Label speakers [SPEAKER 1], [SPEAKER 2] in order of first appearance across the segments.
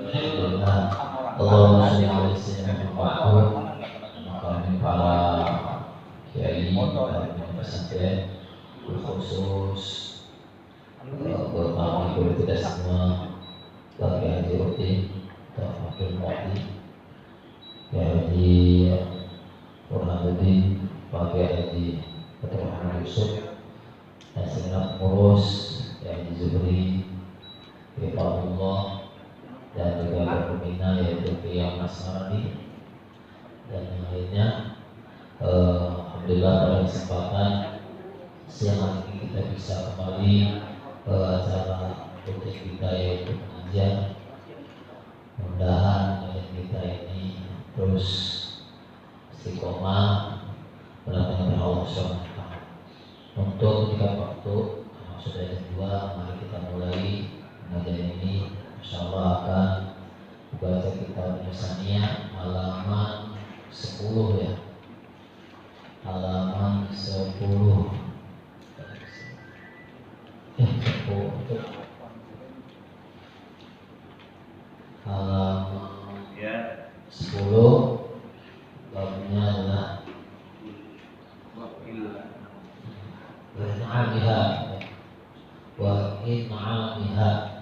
[SPEAKER 1] Alhamdulillah, Allahumma sholli ala sayyidina Muhammad. Kami para kiai dan pesantren khusus terutama guru kita semua, bagi haji rutin dan wakil muati, haji Burhanuddin, bagi haji Dr. Muhammad Yusuf, dan segenap pengurus haji Zuhri, Hifadullah, dan juga pembina yaitu Qiyam Nasrani dan yang lainnya. Alhamdulillah pada kesempatan siang hari ini kita bisa kembali ke acara rutin kita yaitu pengajian. Mudah-mudahan kita ini terus istiqomah berdatangan Allah SWT. Untuk tiga waktu sudah ada dua, mari kita mulai pengajian ini. Insyaallah akan baca kitab Misaniyah halaman 10 ya. Halaman 10. Halaman 10 babnya adalah in'amiha wa in'amiha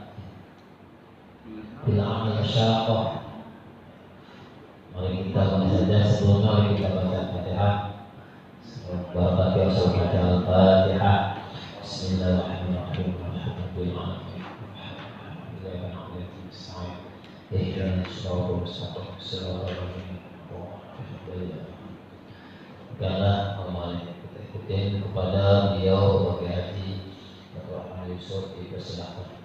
[SPEAKER 1] bil amal syaqah. Mari kita mulai saja. Sebelumnya mari kita baca Fatihah. Bapak baca Al-Fatihah. Bismillahirrahmanirrahim. Karena amal kita ikutin kepada beliau bagi haji Dr. Muhammad Yusuf, dipersilakan.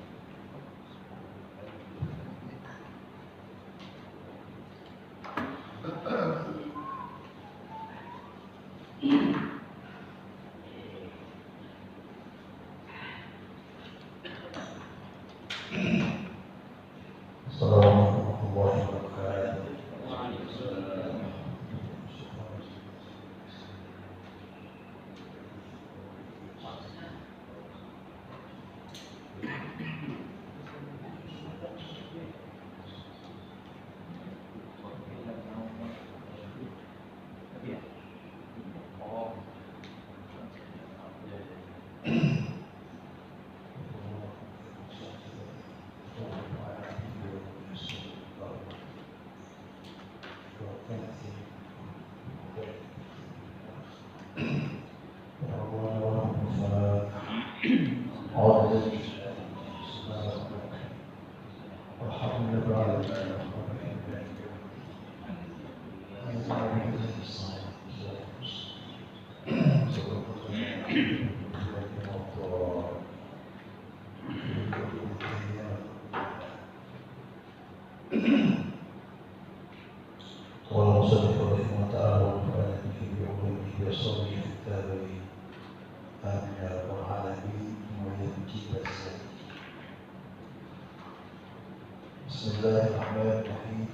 [SPEAKER 2] Bismillahirrahmanirrahim.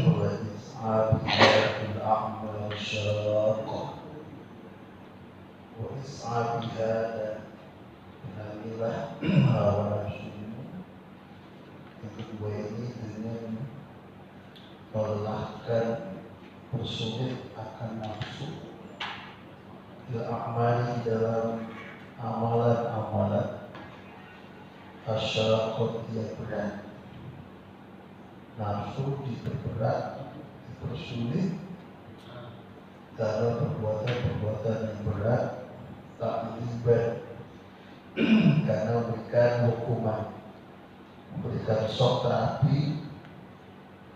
[SPEAKER 2] Wa is'abihatil a'mal syaqqa wa is'abihada namilah hawa nafsu. Yang kedua ini dengan melelahkan, bersulit akan nafsu bil a'mali dalam amalan-amalan asyaqqah yang berat. Nafsu diperberat, dipersulit dalam perbuatan-perbuatan yang berat, tak libat karena memberikan hukuman, memberikan shock terapi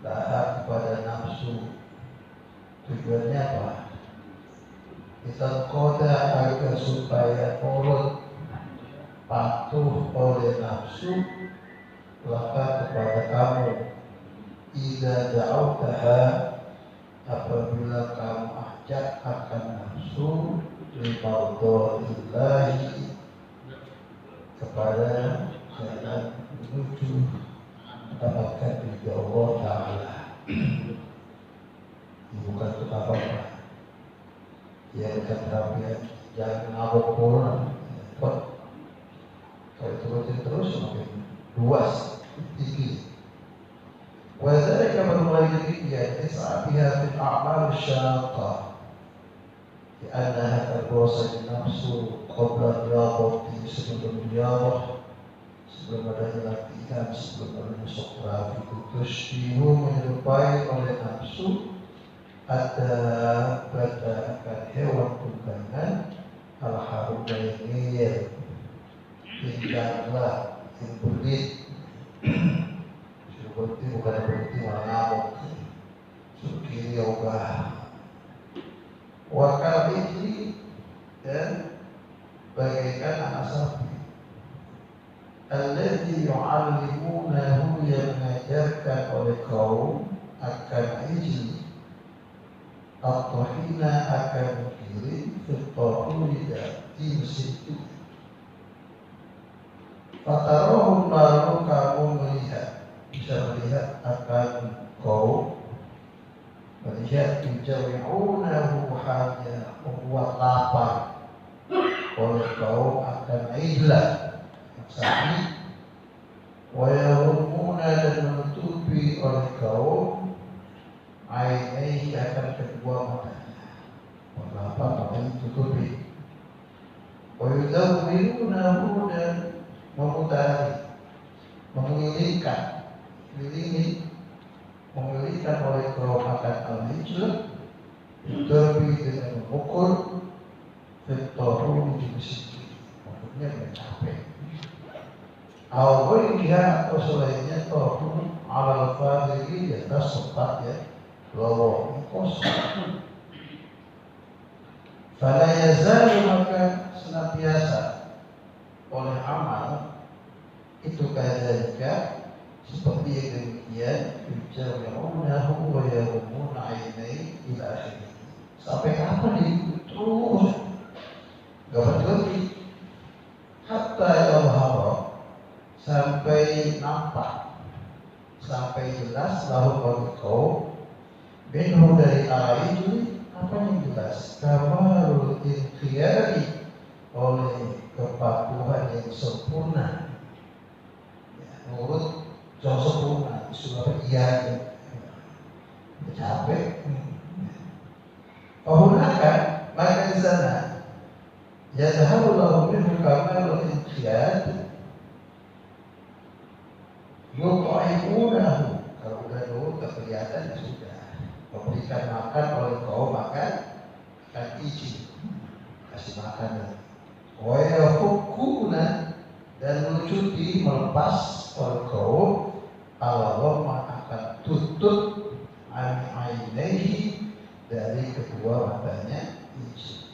[SPEAKER 2] lahap kepada nafsu. Tujuannya apa? Kita koda agar supaya nurut, patuh oleh nafsu, maka kepada kamu idza da'awtaha, apabila kamu ajak akan nafsu limardohillahi, kepada jalan menuju mendapatkan ridha Allah Ta'ala. Bukan untuk apa-apa. Ya, bukan terapian, jangan ngabuk pulang. Kalau terusin terus makin luas, tinggi. وذلك bermulai dari dia is'abiha fil a'mal syaqah لأنها terbosan nafsu qabla riyadati sebelum riyadah, sebelum adanya latihan, sebelum adanya sokraf itu tushbihu menyerupai oleh nafsu ada pada akan hewan tunggangan al-haruda yang ngeyel, yang jangla, yang belit. Suruh berhenti bukan berhenti malah ngamuk, suruh kiri ogah. Wakal ini dan bagaikan anak sapi. Alladhi yu'allimunahu yang mengajarkan oleh kaum akan ijli atau hina akan mengirim fitahulida di mesin itu. Fatarohum lalu kamu melihat, bisa melihat akan kaum melihat tujawi'unahu hanya membuat lapar oleh kaum akan ijlah sapi wa yarumuna dan menutupi oleh kaum ainaihi akan kedua matanya. Mengapa matanya ditutupi? Wa yudawwirunahu dan memutari, mengelilingkan, mengelilingkan oleh kaum akan al-hijrah yudawi dengan mengukur fitoru di mesin, maksudnya mencapai awal dia atau selainnya tohu ala fadili di atas tempat ya lorong kosong. Fala yazalu maka senantiasa oleh amal itu kadzalika seperti yang demikian yujawi'unahu wa yarumuna ainai ila akhirih. Sampai kapan itu terus gak berhenti hatta yadhhara sampai nampak, sampai jelas lahu bagi kaum minhu dari arah itu. Apa yang jelas? Kamarul inqiyadi oleh kepatuhan yang sempurna, menurut yang sempurna disuruh iya capek. Fahunakan maka di sana yadharu lahu minhu kamarul inqiyad yut'imunahu. Kalau udah dulu kelihatan sudah memberikan makan oleh kaum makan akan izin kasih makan. Wa yafukuna dan melucuti melepas oleh kaum Allah akan tutup ainaihi dari kedua matanya izin.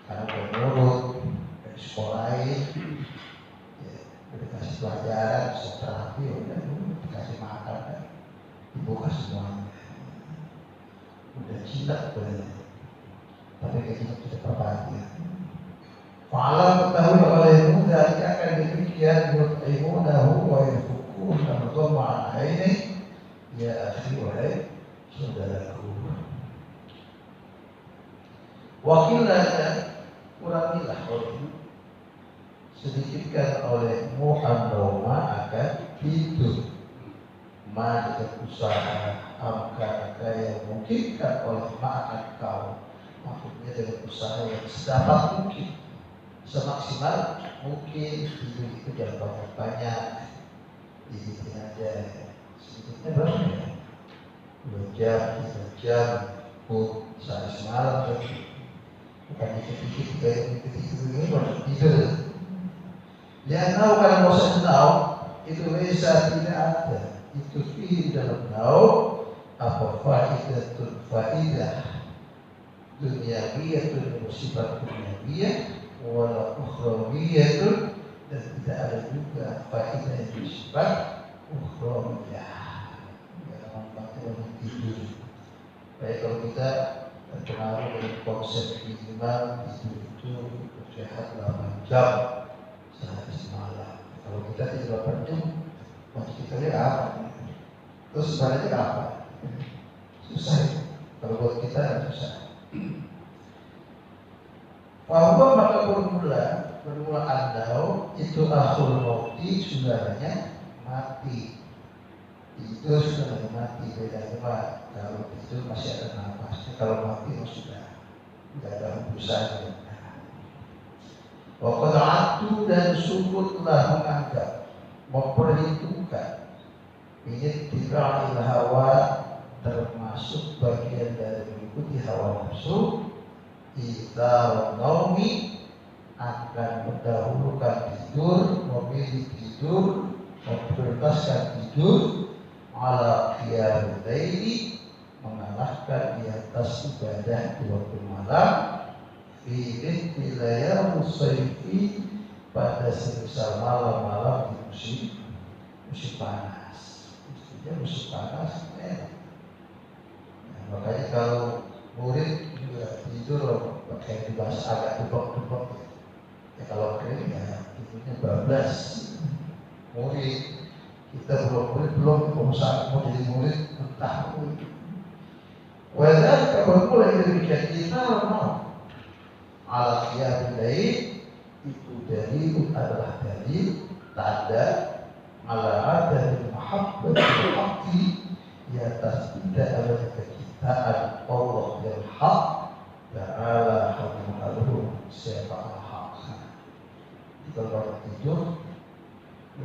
[SPEAKER 2] Karena menurut dari sekolahin dikasih pelajaran terapi udah dikasih makan kan dibuka semuanya udah jinak benar tapi kita tidak perhatian. Fa'alam ketahui olehmu dari akan demikian yut'imunahu wa yafukun dan berdoa ini ya akhi wahai saudaraku. Wakilnya kurangilah olehmu sedikitkan olehmu an-nauma akan tidur ma dengan usaha amka yang mungkinkan oleh akan kau, maksudnya dengan usaha yang sedapat mungkin semaksimal mungkin tidur itu jangan banyak-banyak, dibikin aja sedikitnya berapa ya 2 jam 3 jam sehari semalam bukan dikit-dikit kayak dikit-dikit ini baru tidur. Yang tahu kalau bosan tahu itu bisa tidak ada itu di dalam tahu apa faidah duniawiyah itu bersifat duniawiyah wala ukhrawiyah dan tidak ada juga faidah yang bersifat ukhrawiyah. Jangan membantu tidur. Baik kalau kita terpengaruh dengan konsep minimal tidur itu sehat 8 jam sehari semalam. Kalau kita tidur 8 jam, maksud kita lihat apa? Terus sebenarnya apa? Susah ya. Kalau buat kita susah. Bahwa maka bermula andau itu akhul mauti saudaranya mati. Itu tidur sudah lagi mati. Bedanya Pak, kalau tidur masih ada nafasnya, kalau mati sudah tidak ada hembusannya. Waqad'atu dan sukutlah menganggap, memperhitungkan ini tira'il hawa termasuk bagian dari mengikuti hawa nafsu. Idza naumi akan mendahulukan tidur, memilih tidur, memprioritaskan tidur ala qiyamul laili, mengalahkan di atas ibadah di waktu malam fi laylatil sayfi, pada semisal malam-malam di musim panas. Mestinya musim panas enak. Nah, makanya kalau murid juga tidur pakai dibahas agak debok-debok. Ya kalau kering ya tidurnya bablas. Murid kita belum usaha mau jadi murid entah murid. Wajar kalau mulai demikian kita mau ala qiyamul lail itu adalah dalil tanda ala adil mahabbatul haqqi, di atas tidak ada kecintaan Allah yang hak ta'ala hadiruhu siapa al-haq. Kalau orang tidur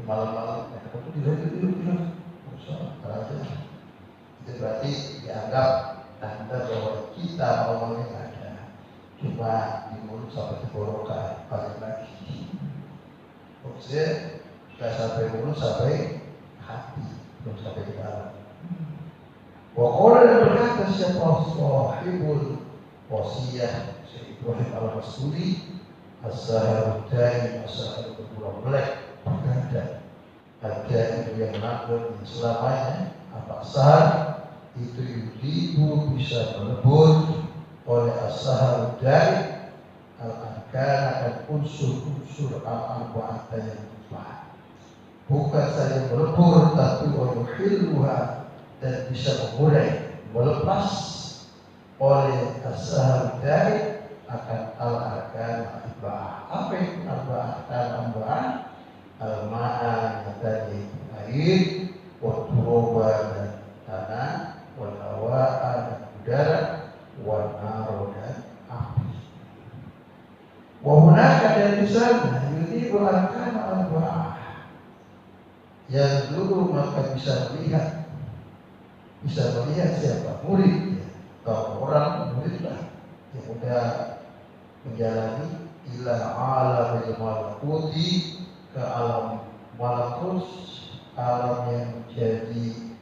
[SPEAKER 2] malam-malam aku tidur itu berarti dianggap tanda bahwa kita ngomongnya ada, cuma di mulut sampai tenggorokan, paling lagi maksudnya tidak sampai mulut sampai hati, belum sampai ke dalam. Waqala dan berkata siapa sahibul wasiyah Syekh Ibrahim al-Mas'udi as-saharudani, as-saharudani pulau melek berkata, ada itu yang nakal selamanya. Apa sahar itu yudibu bisa melebur oleh as-saharudani al-arkana dan unsur-unsur al-arba'ata yang empat. Bukan saja melebur, tapi wayuhilluha, dan bisa mengurai, melepas oleh as-saharudani akan al-arkana arba'ah. Apa itu arba'ah? Al-ma'an tadi air, wa-turuba dan tanah, wal-hawa'a dan udara, wal-naru dan api. Wahunaka dan di sana yudibu al-arkana arba'ah, yang dulu maka bisa melihat siapa murid ya. Kalau orang murid lah yang sudah menjalani ila alam malakuti, ke alam malakut, alam yang menjadi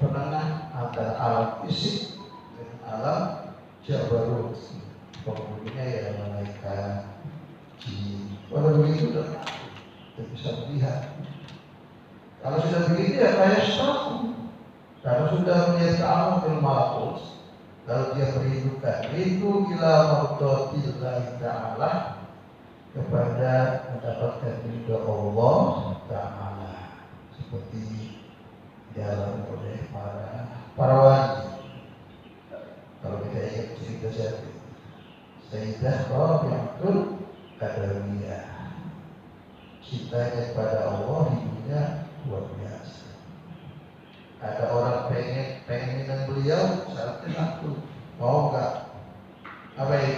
[SPEAKER 2] penengah antara alam fisik dan alam jabarut, penghulunya ya malaikat jin. Kalau begitu sudah bisa melihat. Kalau sudah begitu ya kayak staff. Kalau sudah melihat ke alam malakut, lalu dia rindu ila mardatillahi ta'ala, kepada mendapatkan ridha Allah Ta'ala, seperti dialami oleh para wali. Kalau kita ingat cerita Sayyidah Rabi'atul Adawiyah, cintanya kepada Allah hidupnya luar biasa. Ada orang pengen dengan beliau, syaratnya satu, mau nggak? Apa ini?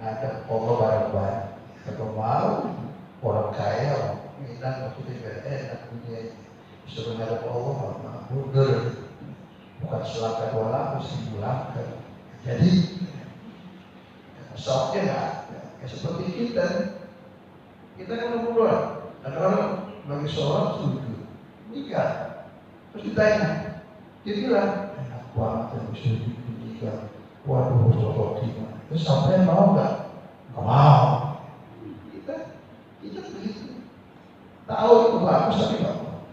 [SPEAKER 2] Ngadep Allah bareng-bareng. Kalau mau orang kaya, minang maksudnya enak dunia ini. Suruh ngadep Allah, mundur. Bukan selangkah dua langkah, 1000 langkah. Jadi shocknya nggak ada. Ya, seperti kita kan ngobrol. Ada orang bagi sholat sujud, nikah, terus ditanya, dia bilang, enak banget yang bisa nikah. Waduh, sholat gimana? Terus sampai mau nggak? Nggak mau. Kita begitu. Tahu itu bagus tapi nggak mau.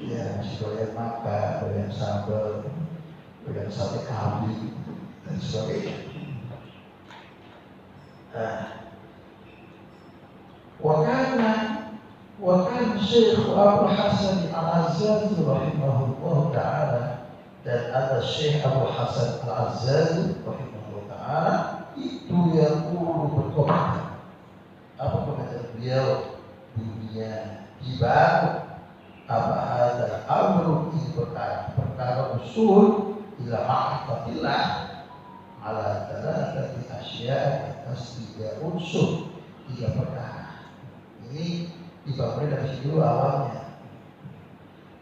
[SPEAKER 2] Ya, masih doyan makan, doyan sambal, doyan sate kambing dan sebagainya. Wakana Syekh Abu Hasan Al-Azzazi rahimahullah ta'ala, dan ada Syekh Abu Hasan Al-Azzazi rahimahullah ta'ala itu yang berkomentar. Apa komentar beliau? Dunia dibangun apa ada amru ini perkara usul ila ma'rifatillah ala thalathati asya atas 3 unsur 3 perkara. Ini dibangun dari situ awalnya.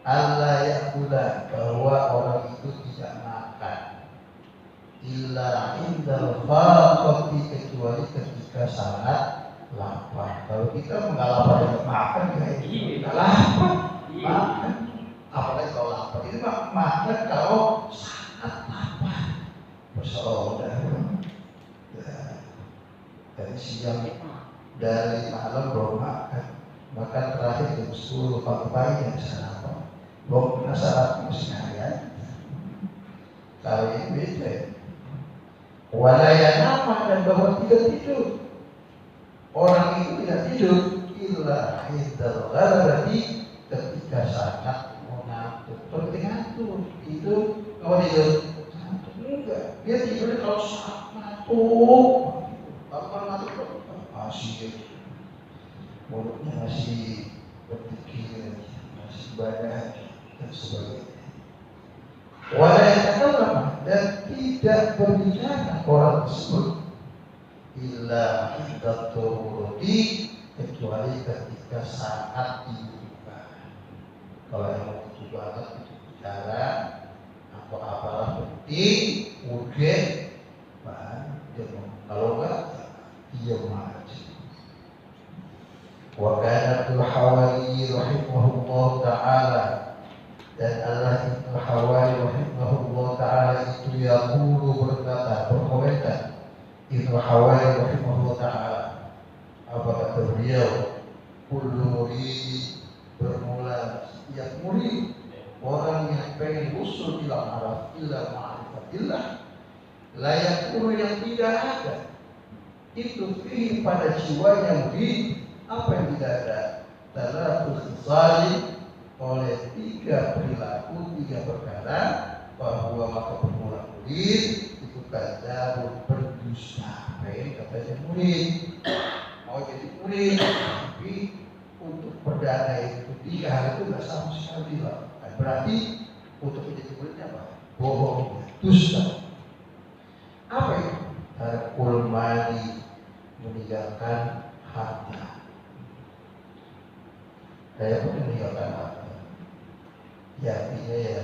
[SPEAKER 2] Allah yakula, bahwa orang itu tidak makan illa indal faqati, kecuali ketika sangat lapar. Kalau kita nggak lapar dengan makan, ya lapar makan. Apalagi kalau lapar, itu makan kalau sangat lapar. Bersaudara, dari siang dari malam belum makan terakhir jam 10 pagi yang sarapan. Belum pernah sarapan seharian. Kalau ini beda. Walaya nama, dan bahwa tidak tidur. Orang itu tidak tidur illa hindal gharati, ketika sangat mengantuk. Seperti ngantuk itu, kalau tidur enggak, dia tidur kalau sangat ngantuk. Kalau ngantuk masih mulutnya masih berpikir, masih banyak dan sebagainya. Walayatakallam, dan tidak berbicara orang tersebut illa inda turudi, kecuali ketika saat dibutuhkan. Kalau yang butuh banget itu bicara atau apalah penting, urgen, kalau enggak diam aja. Wa kana al-Hawari rahimahullah ta'ala, dan Allah Ibnu Hawari rahimahullah ta'ala itu yaqulu, berkata, berkomentar. Ibnu Hawari rahimahullah ta'ala, apa kata beliau? Kullu murid, bermula setiap murid, orang yang pengen usul ila araf illa ma'rifatillah, layak guru yang tidak ada itu fihi, pada jiwanya murid, apa yang tidak ada? Talatul khisali, oleh 3 perilaku, 3 perkara, bahwa maka bermula murid itu kadzabun, berdusta. Katanya murid mau jadi murid, tapi untuk perdana itu 3 hal itu nggak sama sekali lah. Berarti untuk menjadi muridnya apa? Bohong, dusta. Apa itu? Tarkul mali, meninggalkan harta. Saya pun meninggalkan harta. Ya artinya ya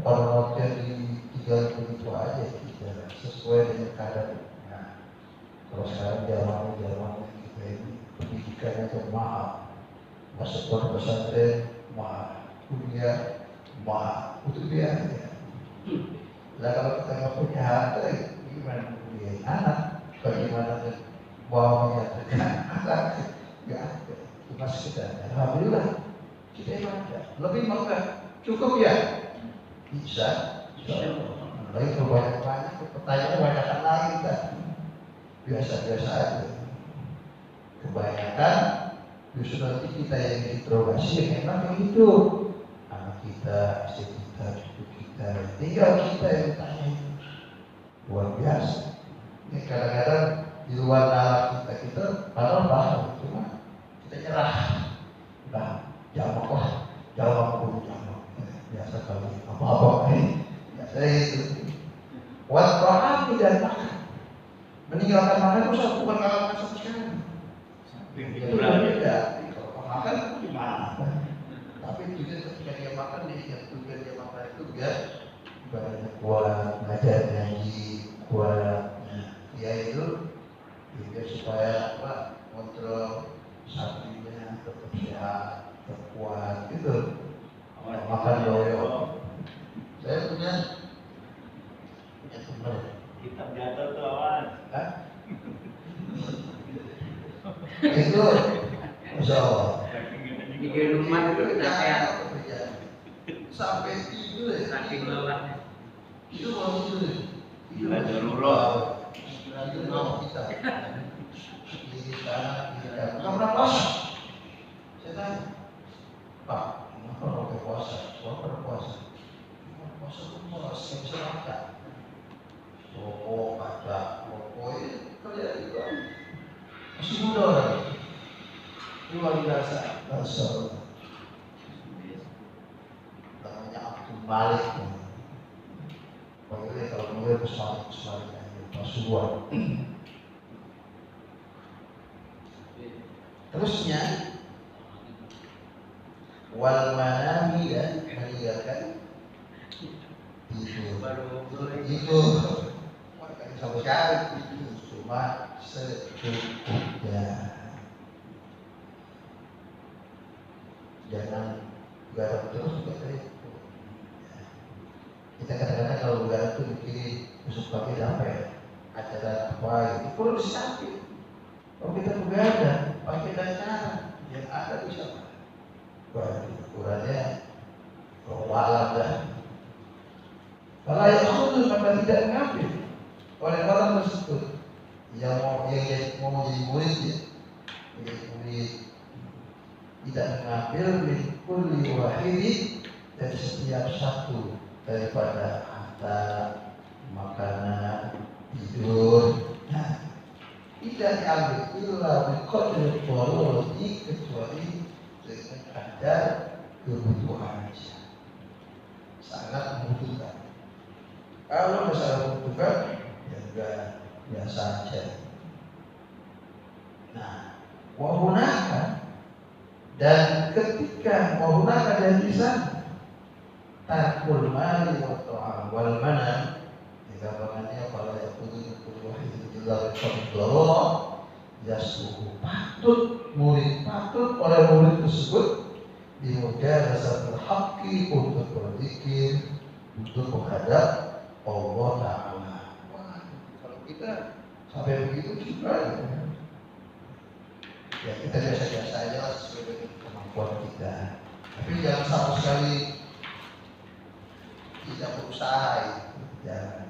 [SPEAKER 2] orang tinggal begitu aja, tidak sesuai dengan keadaan. Nah, kalau sekarang zaman kita ini pendidikannya tuh mahal, masuk pondok pesantren mahal, kuliah mahal, itu biaya. Lah kalau kita nggak punya harta, gimana kuliah anak? Bagaimana mau menyatakan anak? Nggak ada. Cuma sekedar, alhamdulillah kita yang ada. Lebih mau nggak? Cukup ya? Bisa. Lagi banyak pertanyaan banyak lagi kan? Biasa-biasa aja. Kebanyakan justru nanti kita yang diinterogasi yang enak yang itu. Anak kita, istri kita, cucu kita, tinggal kita yang tanya itu. Luar biasa. Ini kadang-kadang di luar nalar kita padahal paham, cuma kita nyerah. Nah, jawab biasa kali apa-apa ini. Biasa itu. Wat tidak makan. Meninggalkan makan itu bukan kalau makan sama sekali. Itu beda. Kalau makan itu gimana? Tapi juga ketika dia makan, dia tujuan dia makan itu biar ibaratnya kuat, ngajar ngaji, kuat. Ya itu biar supaya kontrol sapinya tetap sehat, tetap kuat gitu. Makan loyo. Saya punya teman.
[SPEAKER 3] Kitab jatuh tuh awan.
[SPEAKER 2] Itu, Masya Allah.
[SPEAKER 4] Di rumah itu kecapean.
[SPEAKER 2] Sampai tidur ya.
[SPEAKER 4] Saking lelahnya.
[SPEAKER 2] Itu mau tidur. Itu
[SPEAKER 3] darurat.
[SPEAKER 2] Itu mau kita. Di sana, nggak pernah puasa. Saya tanya, Pak, kenapa pakai puasa? Pernah puasa. Puasa itu puasa yang bisa makan. Rokok, ada rokok ini kerja itu masih muda orang. Luar biasa, Masya Allah. Malik. Panggilnya kalau panggil Malik aja, Pasuruan. Terusnya wal manami dan meninggalkan itu makanya sama sekali itu cuma secukupnya, jangan garap terus juga itu. Kita kadang-kadang kalau garap itu mikirin besok pagi sampai acara apa itu perlu disamping. Kalau kita begadang pakai acara yang ada bisa ukurannya walau dah. Kalau yang khusus maka tidak mengambil oleh orang tersebut yang mau jadi murid ya, menjadi murid tidak mengambil min kulli wahidi dari setiap satu daripada harta, makanan, tidur. Nah, tidak diambil illa biqadri darurati kecuali dengan kadar kebutuhan saja. Sangat membutuhkan. Kalau masalah membutuhkan, ya enggak biasa saja. Nah, wahunaka dan ketika wahunaka dan di sana tarkul mali wa ta'am wal manam, gambarannya pada yakudun wahid illa biqadri yasuhu, patut murid patut oleh murid tersebut dimudarasatul haqqi untuk berzikir, untuk menghadap Allah Ta'ala. Wah, kalau kita sampai begitu juga ya kita biasa-biasa aja sesuai dengan kemampuan kita, tapi jangan sama sekali tidak berusaha ya.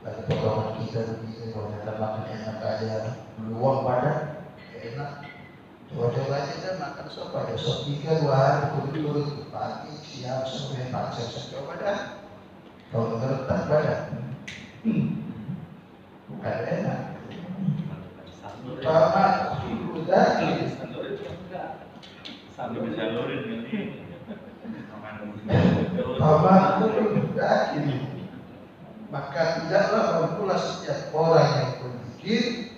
[SPEAKER 2] Lagi potongan kita begini, kalau kita makan enak aja, luang badan, enak. Coba-coba aja kan makan sop aja, sop 3-2 hari turun-turun, pagi, siang, sore, pagi, coba dah. Kalau ngeretak badan, bukan enak. Paman, udah,
[SPEAKER 3] sambil menjalurin ini.
[SPEAKER 2] paman, udah gini. Maka tidaklah pula setiap orang yang berzikir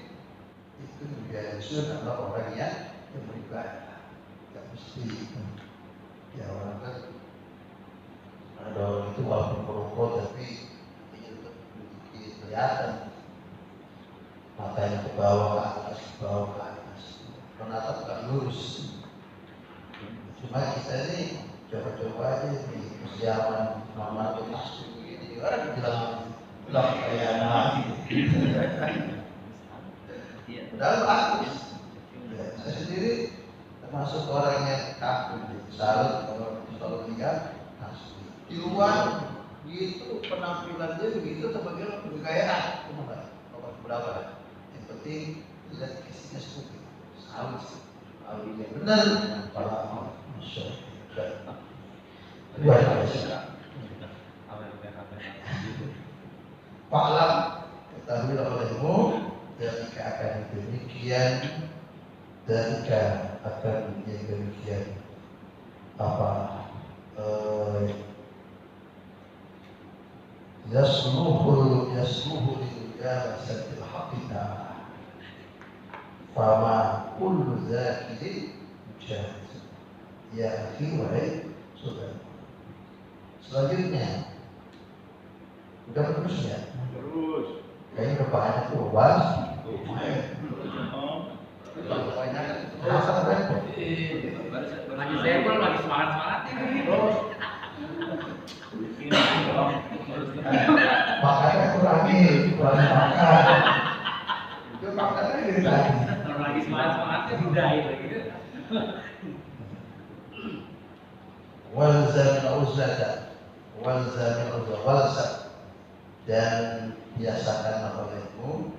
[SPEAKER 2] itu juga justru adalah orang yang beribadah. Tidak mesti ya orang kan ada orang itu walaupun merokok tapi dia tetap berzikir, kelihatan matanya ke bawah ke atas, ke bawah ke atas, menatap tak lurus. Cuma kita ini coba-coba aja di persiapan Muhammad bin Mas'ud begini, orang bilang kayak anak gitu. Padahal bagus. Ya, saya sendiri termasuk orang yang takut, salut kalau selalu lihat di luar gitu penampilan dia begitu sebagai kekayaan, nomor berapa? Yang penting lihat isinya seperti salut, salut yang benar para masyarakat. Luar biasa. Fa'lam, ketahuilah olehmu, dalika akan demikian, dalika akan demikian apa? Yasluhu limujalasati al-haqqina, fama kullu zakirin mujahid. Ya akhi wahai saudara. Selanjutnya udah terus ya?
[SPEAKER 3] Terus.
[SPEAKER 2] Kayaknya udah banyak tuh was.
[SPEAKER 4] Banyak.
[SPEAKER 2] Rasa berapa?
[SPEAKER 4] Lagi sempel, lagi semangat-semangatnya nih.
[SPEAKER 2] Makanya kurangi makan. Itu makannya dari tadi.
[SPEAKER 4] Kalau lagi semangat-semangatnya udahin lagi.
[SPEAKER 2] Walzamil uzlata dan biasakanlah olehmu,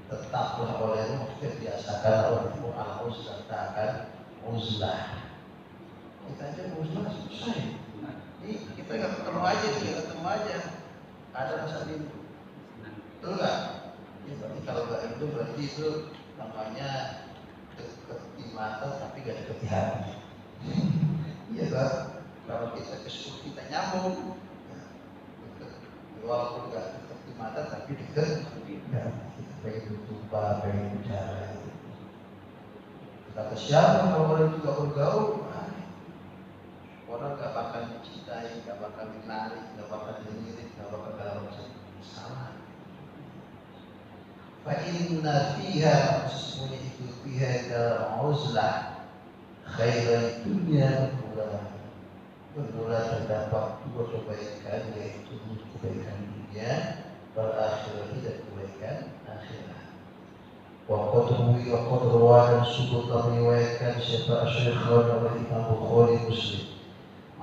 [SPEAKER 2] tetaplah olehmu, biasakanlah olehmu al-uzlata akan uzlah. Kita aja uzlah susah ya. Ini kita nggak ketemu aja, ada rasa rindu, betul nggak? Ya, berarti kalau nggak rindu berarti itu namanya dekat di mata tapi nggak dekat di hati. Iya kan? Kalau kita kesel kita nyambung, walaupun nggak dekat di mata tapi dekat, ya kita pengen berjumpa, pengen bicara. Kata siapa kalau orang itu gak bergaul, orang gak bakal dicintai, gak bakal dinarik, gak bakal dilirik, gak bakal dalam salah. Fa'inna fiha sesungguhnya itu fiha dalam uzlah khairan dunia bermula terdapat dua kebaikan, yaitu kebaikan dunia wal akhirah dan kebaikan akhirat. Waqad rawa dan sungguh telah meriwayatkan siapa Asy-Syaikh oleh Imam Bukhari Muslim.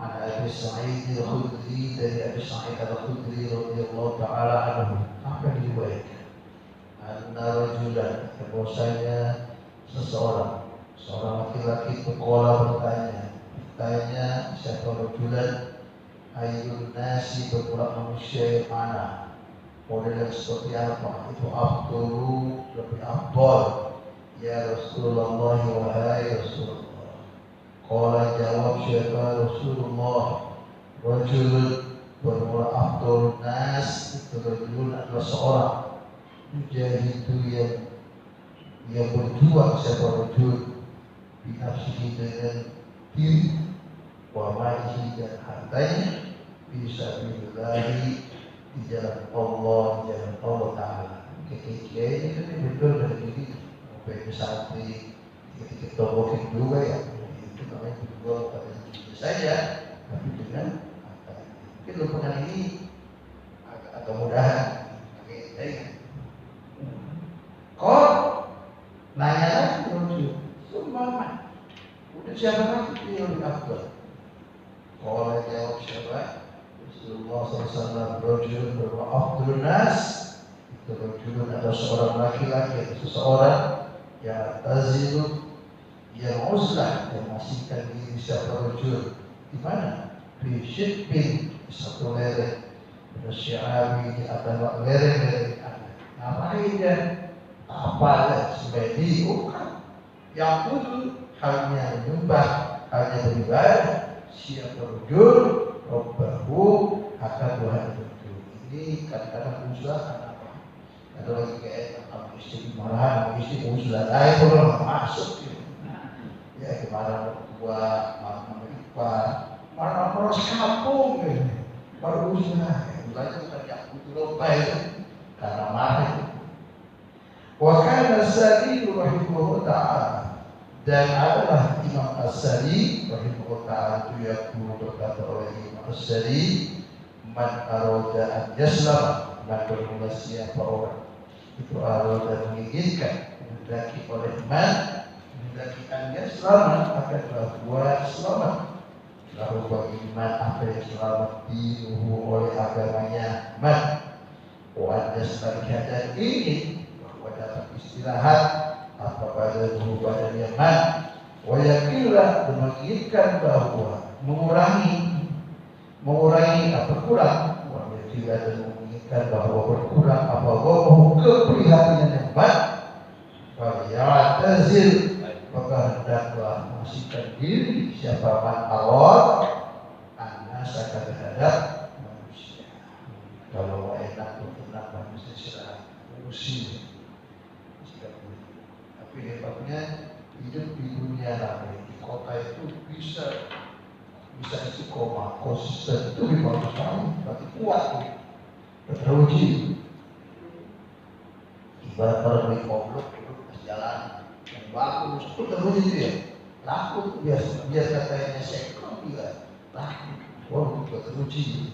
[SPEAKER 2] An Abi Sa'id Al-Khudri dari Abi Sa'id Al-Khudri radhiyallahu taala anhu. Apa yang diriwayatkan? Anna rajulan, bahwasanya seorang laki-laki berkala bertanya siapa rajulan ayyun nasi berpula manusia yang mana? Model yang seperti apa? Itu afdalu, lebih afdal. Ya Rasulullah, wahai Rasulullah. Qala jawab siapa Rasulullah, rajul bermula afdal nas, itu rajul adalah seorang mujahid yang berjuang siapa rajul binafsihi dengan diri wa malihi dan hartanya fisabilillahi di jalan Allah Ta'ala. Kiai ini kan betul dari diri sampai santri kita tobokin juga ya, itu namanya berjuang pada diri saja, tapi dengan mungkin lupakan ini agak mudahan agak kok nanya lagi lucu semua udah siapa lagi yang lebih afdal? Kalau jawab siapa? Rasulullah SAW rajulun berafdal nas, itu rajulun adalah seorang laki-laki atau seseorang yang tazilu, yang uzlah, yang masihkan diri siapa rajul di mana? Di syidbin, satu lereng, bersyarabi di atas lereng-lereng ada. Ngapain dia? Apa sebagai bukan yang itu hanya menyembah, hanya beribadah. Siapa rajul Rabbahu akan Tuhan itu. Ini kadang-kadang uzlah apa? Ada lagi kayak sama istri marahan, sama istri uzlah lain belum masuk. Ya kemarahan tua, marah ipar, marah terus kampung, baru uzlah. Uzlah itu bukan yang butuh lupa itu, karena marah. Wa kana As-Sadi rahimahullah ta'ala, dan adalah Imam As-Sadi rahimahullah ta'ala itu yakulu berkata oleh Imam As-Sadi, man arada an yaslam, man bermula siapa orang itu arada menginginkan, mendaki oleh man, mendaki an yaslam akan berbuat selamat, lalu bagi man apa yang selamat dinuhu oleh agamanya man, wa an yaslam dan ingin bahwa dapat istirahat apa pada tubuh badan yang man, wa yakinlah dan menginginkan bahwa mengurangi apa kurang, wa yakinlah dan menginginkan bahwa berkurang apa wahu keprihatinan yang man, wa ya'tazil maka hendaklah mengasihkan diri siapa man Allah anas akan terhadap manusia. Kalau enak untuk manusia istirahat manusia. Tapi hebatnya hidup di dunia nanti di kota itu bisa istiqomah, konsisten itu bagus sekali, berarti kuat, teruji. Ibarat orang beli komplok duduk di jalan yang bagus, itu teruji dia, laku biar katanya sekon juga laku, wah itu teruji.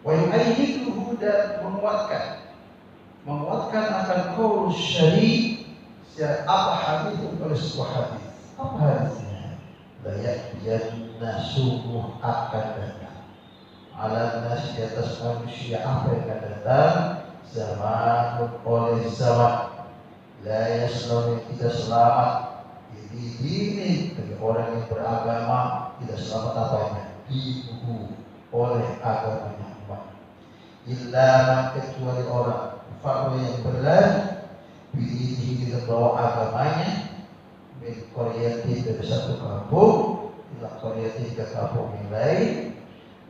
[SPEAKER 2] Wahai itu dan menguatkan akan qaul syari'. Apa hadis itu oleh sebuah hadis? Apa hadisnya? Layak biarna sungguh akan datang. Alam nasi di atas manusia apa yang akan datang? Zaman oleh zaman. La yaslamu tidak selamat. Jadi ini bagi orang yang beragama tidak selamat apanya? Dibuhu oleh agamanya. Illa man kecuali orang fakir yang berlari bihi di bawah agamanya min qaryati dari satu kampung ila qaryatin ke kampung yang lain,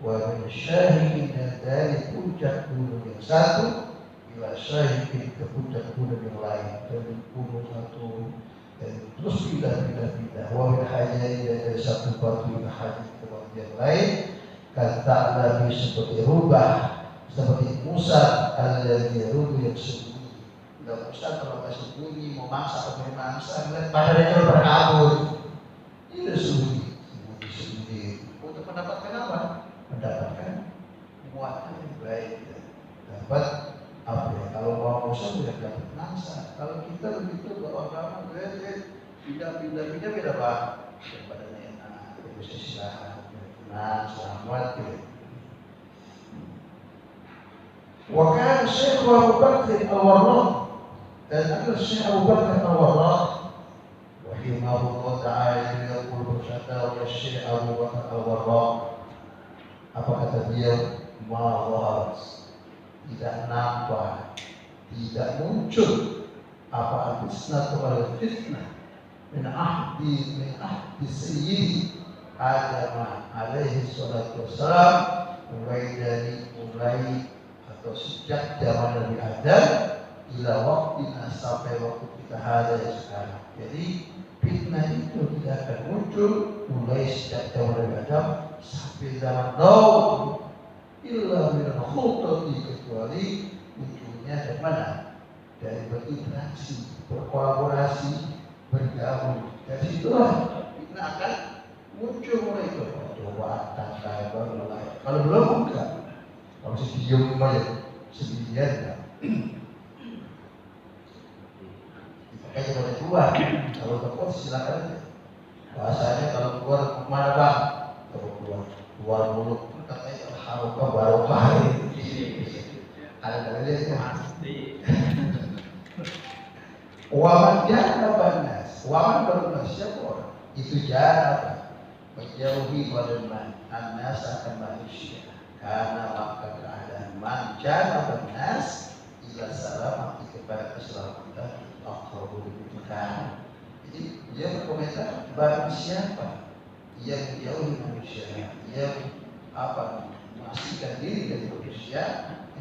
[SPEAKER 2] wa min syahidin dari puncak gunung yang satu ila syahidin ke puncak gunung yang lain, dari gunung satu dan terus pindah. Wa min hajarin dari satu batu ila hajar ke batu yang lain, kata Nabi seperti rubah, seperti Musa alladzi rubu yang sembunyi. Tidak Musa kalau nggak sembunyi mau mangsa atau mau mangsa, badannya berkabur. Ini sembunyi. Untuk mendapatkan apa? Mendapatkan muatan yang baik. Dapat apa ya? Kalau mau Musa tidak dapat mangsa. Kalau kita begitu bawa agama, pindah beda pak. Badannya enak, bisa istirahat, selamat gitu. Wakil Syekh Abu Bakr Al-Warraq dan ada Syekh Abu Bakr Al-Warraq rahimahullah ta'ala yaqul berkata oleh Syekh Abu Bakr Al-Warraq, apa kata dia? Ma tidak nampak, tidak muncul apa fitnah atau fitnah min ahdi sayyidi Adam alaihi salatu wassalam, mulai atau sejak zaman Nabi Adam ila waktina sampai waktu kita ada sekarang. Jadi fitnah itu tidak akan muncul mulai sejak zaman Nabi Adam sampai zaman Daud illa minal khutati, kecuali munculnya dari mana? Dari berinteraksi, berkolaborasi, bergabung. Dari situlah fitnah akan muncul mulai itu. Coba tangkai baru mulai. Kalau belum enggak. Kalau diem aja sendirian enggak. Makanya boleh keluar. Kalau keluar silakan aja. Bahasanya kalau keluar kemana bang? Kalau keluar mulut. Katanya harokah barokah. Ada dia itu pasti. Waman jana banas. Waman banas siapa orang? Itu jana menjauhi badan anas akan manusia. Karena maka keadaan manjana benas ila selamat kepada keselamatan akhirul bukan. Jadi dia berkomentar barang siapa yang menjauhi manusia, yang memastikan diri dari manusia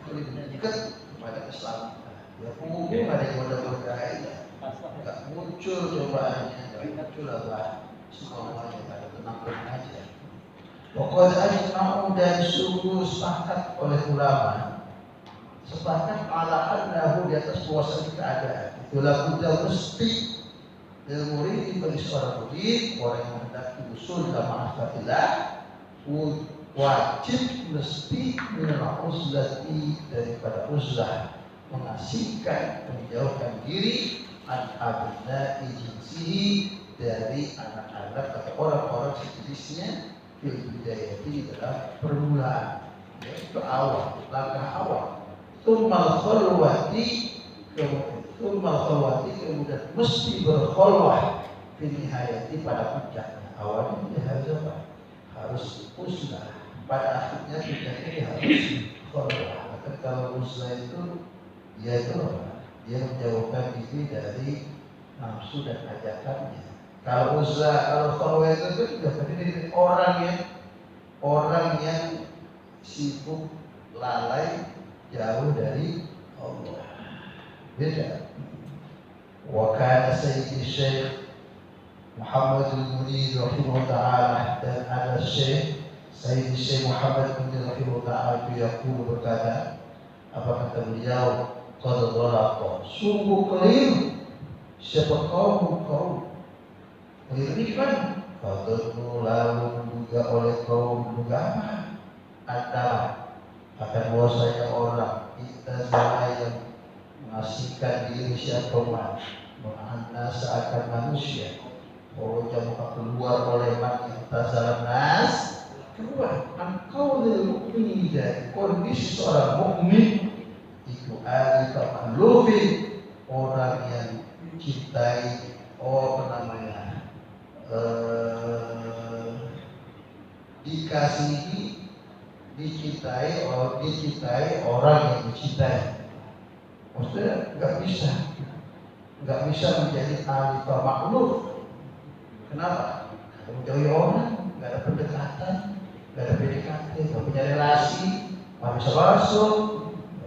[SPEAKER 2] itu lebih dekat kepada keselamatan. Ya pun ada yang goda-goda aja, nggak muncul cobaannya, nggak muncul apa semuanya, ada tenang aja. Pokoknya ajma'u dan sungguh sepakat oleh ulama, sepakat ala annahu di atas puasa keadaan. Itulah kuda mesti dari murid bagi seorang murid, orang yang hendak usul dalam ma'rifatillah, wajib mesti minal uzlati, daripada uzlah, mengasingkan, menjauhkan diri an abna'i jinsihi, dari anak-anak atau orang-orang sejenisnya fil bidayati, dalam permulaan, yaitu awal, langkah awal. Tsummal khalwati, kemudian mesti berkholwah fi nihayati, pada puncaknya. Awalnya dia harus apa? Harus uzlah, pada akhirnya puncaknya dia harus kholwah. Maka kalau uzlah itu dia itu apa? Dia menjauhkan diri dari nafsu dan ajakannya. Kalau uzlah, kalau kholwah itu juga terdiri dari orang yang sibuk, lalai, jauh dari Allah. Beda. Wa kana sayyidi Syekh Muhammad al-Munir rahimahullah ta'ala, dan ada Syekh Sayyidi Syekh Muhammad al-Munir rahimahullah ta'ala yaqulu, berkata, apa kata beliau? Qad dhalaqa, sungguh keliru siapa kaum keliru ini gimana? Qad lalu menduga oleh kaum, menduga apa? Antara akan bahwasanya orang kita yang mengasihkan diri siapa mengana seakan manusia, pokoknya muka keluar oleh man intazalan nas, keluar engkau dari mukmin, dari kondisi seorang mukmin itu alika maklufin, orang yang cintai, dikasihi, dicintai orang yang dicintai. Maksudnya nggak bisa menjadi alifah makhluk. Kenapa? Menjauhi orang, ada pendekatan, nggak ada PDKT, nggak punya relasi, nggak bisa masuk,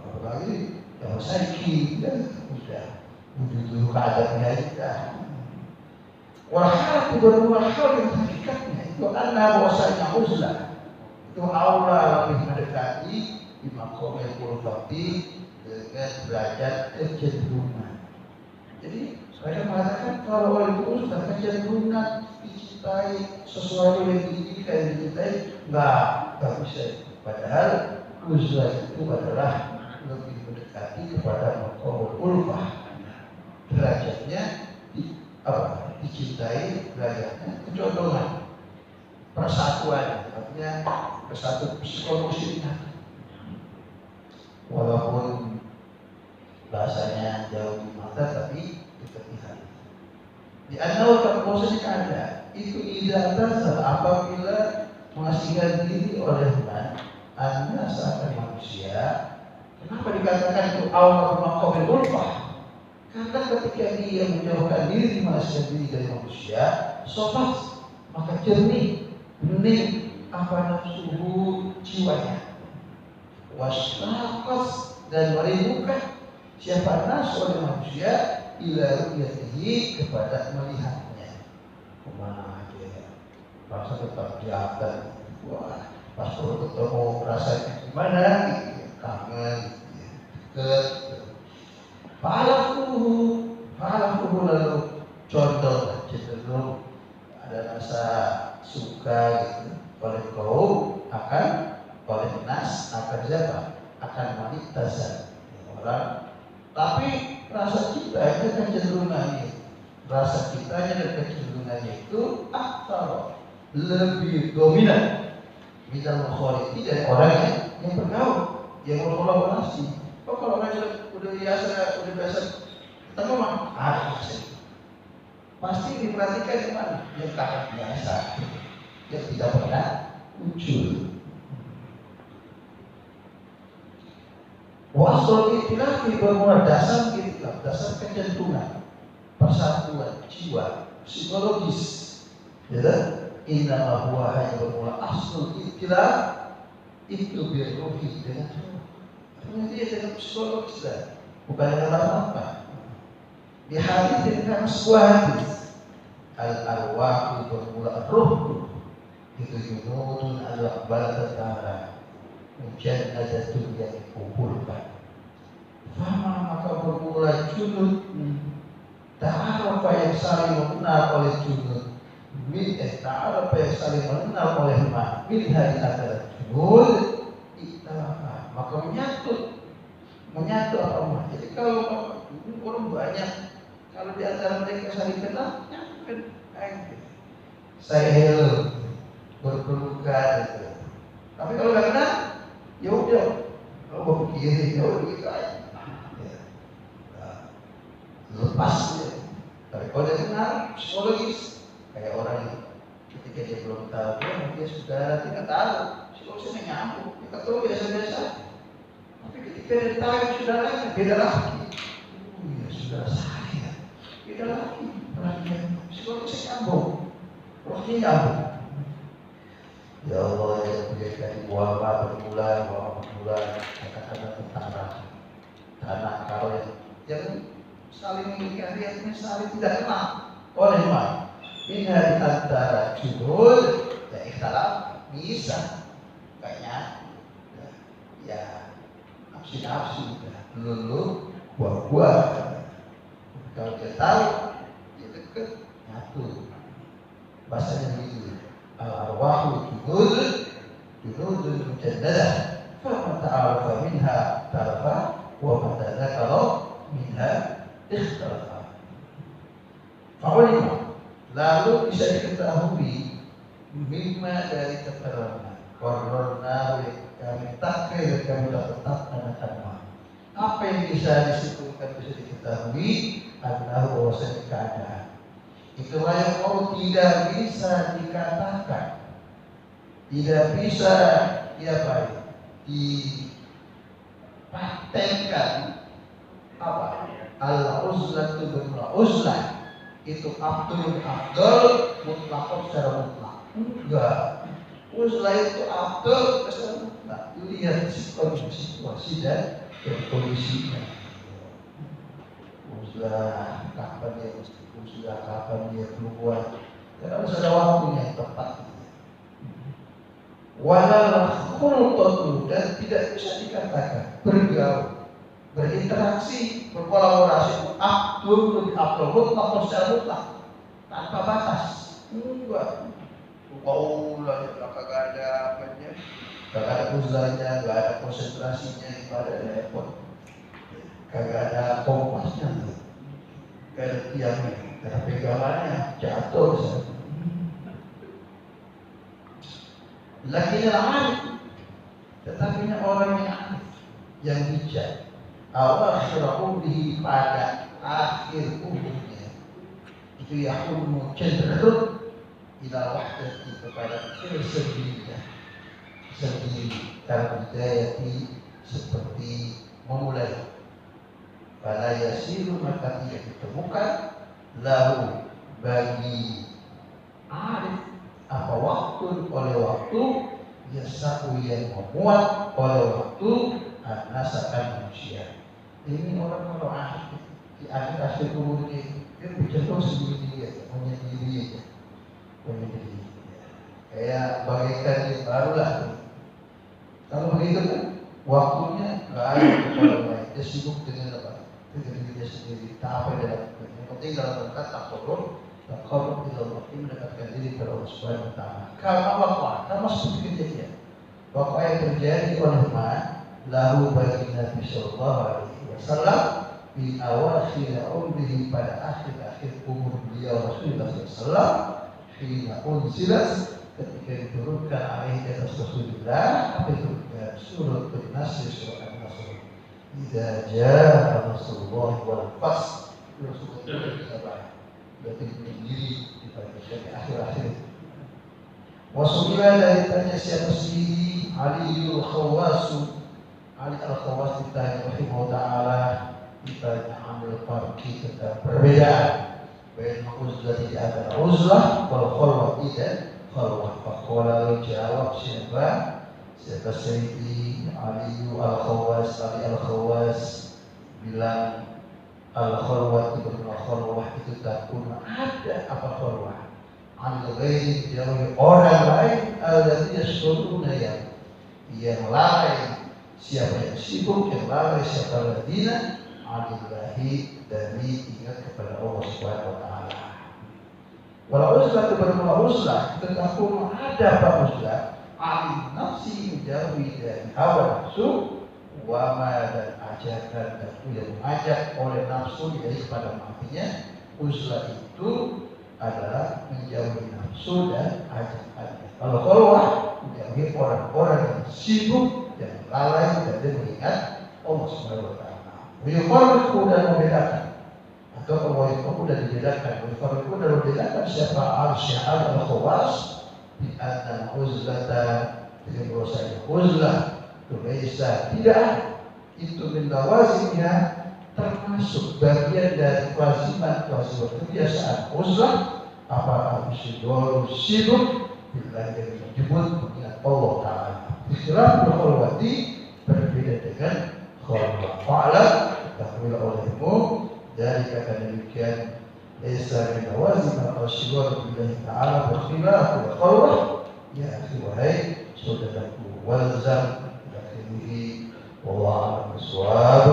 [SPEAKER 2] apalagi yang saiki, udah dulu keadaannya itu. Wahai beberapa hal yang hakikatnya itu adalah bahwasanya uzlah itu aula lebih mendekati di makomil ulfati dengan derajat kecenderungan. Jadi saya mengatakan kalau orang itu sudah kecenderungan dicintai sesuatu yang diinginkan yang dicintai, nggak bisa. Padahal uzlah itu adalah lebih mendekati kepada makomil ulfah, derajatnya dicintai, derajatnya kecondongan, persatuan, artinya persatu psikologisnya. Walaupun bahasanya jauh di mata, tapi dekat di hati. Di anau terposisi ada itu idatan apabila mengasihkan diri oleh man anda seakan manusia. Kenapa dikatakan itu awal makomil ulfah? Karena ketika dia menjauhkan diri, mengasihkan diri dari manusia, sofas, maka jernih, bening apa nafsuhu jiwanya. Wasnaqas dan merindukan siapa nafsu oleh manusia ila ru'yatihi kepada melihatnya. Kemana dia? Rasa tetap jatuh. Wah, pas ketemu rasanya gimana? Kangen, deket. Fa'alafuhu lalu contoh cenderung ada rasa suka gitu oleh kaum akan oleh nas akan siapa? Akan wanita orang. Tapi rasa cintanya dan kecenderungannya, rasa cintanya dan kecenderungannya itu aktor lebih dominan minal mukhaliti dari orang yang bergaul, yang berkolaborasi. Kalau orang udah biasa ketemu mah pasti diperhatikan yang mana? Yang kakak biasa, yang tidak pernah muncul. Wasol ikhtilaf bermula dasar ikhtilaf, dasar kecenderungan, persatuan jiwa, psikologis. Ya, inna huwa hanya bermula asal ikhtilaf itu biruhi dengan roh. Artinya dia dengan psikologis lah, bukan dengan apa-apa. Di hadis dengan sebuah hadis, al arwahu bermula roh itu junudun al-aqbal tatara. Mujannadatun yang dikumpulkan. Fama maka bermula junud ta'arafa yang saling mengenal oleh junud ta'arafa yang saling mengenal oleh min hari antara junud iktalafa maka menyatu apa? Jadi kalau orang banyak, kalau di antara mereka saling kenal, nyatukan aja. Saya hello berpelukan itu. Tapi kalau nggak kenal, ya udah, kalau mau kiri, ya udah gitu aja. Lepas ya. Tapi kalau dia kenal, psikologis, kayak orang ketika dia belum tahu, dia sudah tidak tahu, psikologisnya nyambung, kita tahu biasa-biasa. Tapi ketika dia tahu saudaranya, beda lagi. Ya saudara saya, beda lagi. Perhatian psikologisnya nyambung, rohnya nyambung. Ya Allah yang menjadikan wabah bermula katakanlah tanah kalau yang saling memiliki artinya saling tidak kenal oleh mana ini di antara juhud dan ikhtilaf bisa kayaknya ya nafsi dulu buah-buah kalau dia tahu dia deket nyatu bahasanya begitu. Al-arwahu junudun mujannadah fa ta'arafa minha tarafa wa matadzakara minha ikhtalafa. Fa'ulima lalu bisa diketahui mimma dari keterangan qarrarna kami takkir kami tetapkan apa yang bisa disimpulkan bisa diketahui adalah bahwasanya keadaan itulah yang tidak bisa dikatakan, tidak bisa dipraktekkan apa? Al-uzlah itu bermula uzlah itu afdal mutlak secara mutlak enggak Uzlah itu afdal kesan. Nah, lihat situasi dan kondisinya. Uzlah kapan dia uzlah, kapan dia keluar. Karena harus ada waktunya yang tepat. Walau khulqatu, dan tidak bisa dikatakan bergaul, berinteraksi, berkolaborasi abdul lebih abdul mutlak secara mutlak tanpa batas. Enggak. Ulah kagak ada apanya, kagak ada uzlahnya, kagak ada konsentrasinya, pada repot, kagak ada kompasnya, kagak ada tiangnya, kagak ada pegangannya, jatuh. Lagi arif, tetapi orang yang arif, yang bijak, awal syurahumdihi pada akhir umurnya itu yahulmu cenderung ila wahdati kepada kesendirian sendiri, kalbidayati seperti memulai, pada yasiru maka tidak ditemukan lalu bagi arif apa waktu oleh waktu yasau yang memuat oleh waktu nasakan manusia. Ini orang kalau akhir di akhir umurnya dia bercenderung sendiri aja, menyendiri aja, menyendiri. Kayak bagaikan dia barulah. Kalau begitu kan waktunya nggak ada orang lain, dia sibuk dengan apa? Dengan dia sendiri. Tak apa dia lakukan. Yang penting dalam berkat tak turun. Kalau tidak mendekatkan diri kepada Allah Subhanahu wa Ta'ala. Karena waktu, sama seperti kejadian. Waktu yang terjadi oleh man, lalu bagi Nabi Sallallahu Alaihi Wasallam di awal khila umrihi pada akhir umur beliau Rasulullah Sallallahu Alaihi Wasallam ketika diturunkan alaihi atas Rasulullah apa itu surat An-Nasr, surat An-Nasr. Idza jaa Rasulullah wal fath, Rasulullah berarti berdiri di akhir-akhir. Wasumila dari tanya siapa sendiri Ali al-Khawas, Ali al-Khawas ditanya rahimahullah ta'ala, ditanya ambil farqi tentang perbedaan bain uzlah di antara uzlah wal khalwah dan khalwah. Faqala jawab siapa Sayyidi Ali al-Khawas, Ali al-Khawas bilang al-khalwah itu khalwah itu takun ada apa khalwah ambil ghairi jauhi orang lain alladhi yashuruna yang lalai, siapa yang sibuk, yang lalai siapa ladina alillahi dari ingat kepada Allah Subhanahu wa Ta'ala. Walau uzlah itu bermula uzlah takun ada apa uzlah alim nafsi menjauhi dari hawa nafsu wama dan ajakan dan yang mengajak oleh nafsu dari kepada matinya. Uzlah itu adalah menjauhi nafsu dan ajakannya. Kalau khalwah menjauhi orang-orang yang sibuk dan lalai dan dia mengingat Allah Subhanahu wa Ta'ala. Yufarriqu dan membedakan, atau kalau yufarriqu dan dibedakan, yufarriqu dan membedakan siapa al-syahad al-khawas di anna uzlata dengan bahwasanya uzlah Tuhaisa tidak itu mendawasinya termasuk bagian dari kewajiban kebiasaan uzlah apa asyidul sibuk bila yang disebut mengingat Allah Ta'ala. Istilah berkholwati berbeda dengan kholwah. Fa'alam takwil olehmu dari kata demikian Esa mendawasinya asyidul billahi ta'ala berkhilaf kholwah. Ya akhi wahai saudaraku, walzam والله أعلم بالصواب.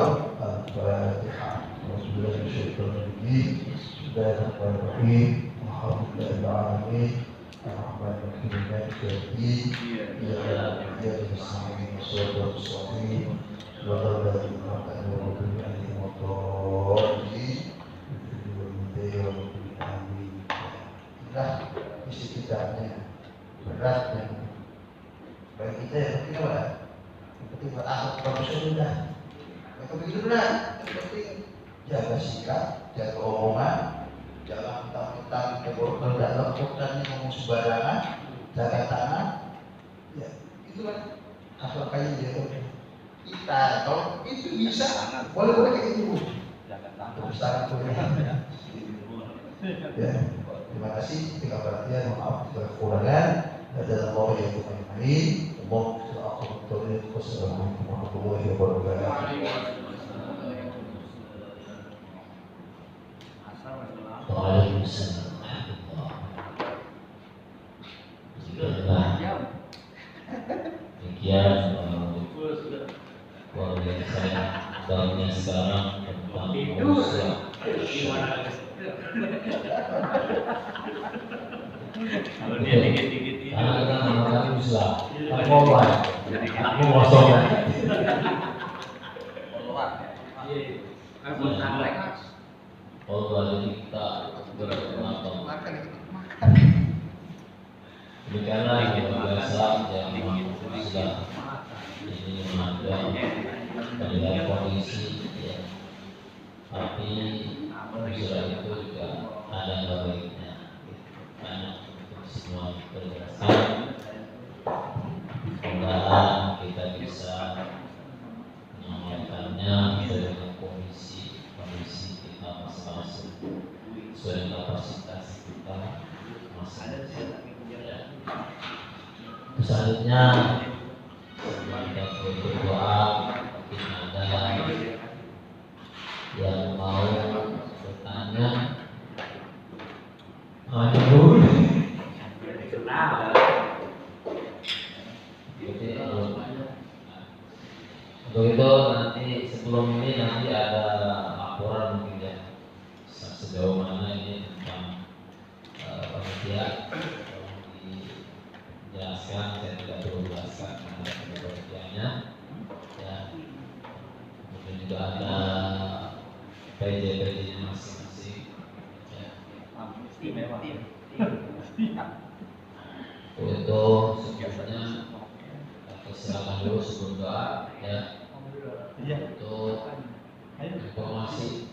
[SPEAKER 2] الفاتحة. أعوذ بالله من الشيطان الرجيم. بسم الله الرحمن الرحيم. الحمد لله رب العالمين. الرحمن الرحيم مالك يوم الدين. إياك نستعين والصراط المستقيم. صراط الذين أنعمت عليهم غير المغضوب عليهم. Inilah isi kitabnya berat dan bagi kita yang penting apa? Yang penting buat akhlak bagus sudah. Yang begitu benar. Yang penting jaga sikap, jaga omongan, jangan mentang-mentang keborokan dan lembut dan ngomong sembarangan, jaga tangan. Ya, itu kan akhlak kayak dia. Kita kalau itu bisa, boleh kayak gitu. Jaga tangan. Besar ya. Terima kasih. Terima perhatian. Maaf kekurangan. Ada Allah yang mengenai Allah Assalamualaikum warahmatullahi wabarakatuh.
[SPEAKER 1] Waalaikumsalam. Demikian keluarga saya tahunnya sekarang tentang manusia.
[SPEAKER 3] Kalau dia dikit-dikit ini.
[SPEAKER 1] Karena anak Islam, mau kosong. Allah jadi kita bermakan. Demikianlah yang biasa yang sudah ini ada pada kondisi ya. Tapi sudah itu juga ada baiknya. Karena semua berdasarkan mudah kita bisa menyampaikannya dengan kondisi kita masing-masing sesuai dengan kapasitas kita masing-masing. Selanjutnya kita berdoa, mungkin ada yang mau bertanya. Aduh. Untuk itu nanti sebelum ini nanti ada laporan mungkin ya sejauh mana ini tentang panitia dijelaskan, saya tidak perlu jelaskan mengenai penelitiannya ya. Mungkin juga ada PJ-PJ masing-masing ya. Untuk sebelumnya silakan dulu sebelum doa ya. Untuk informasi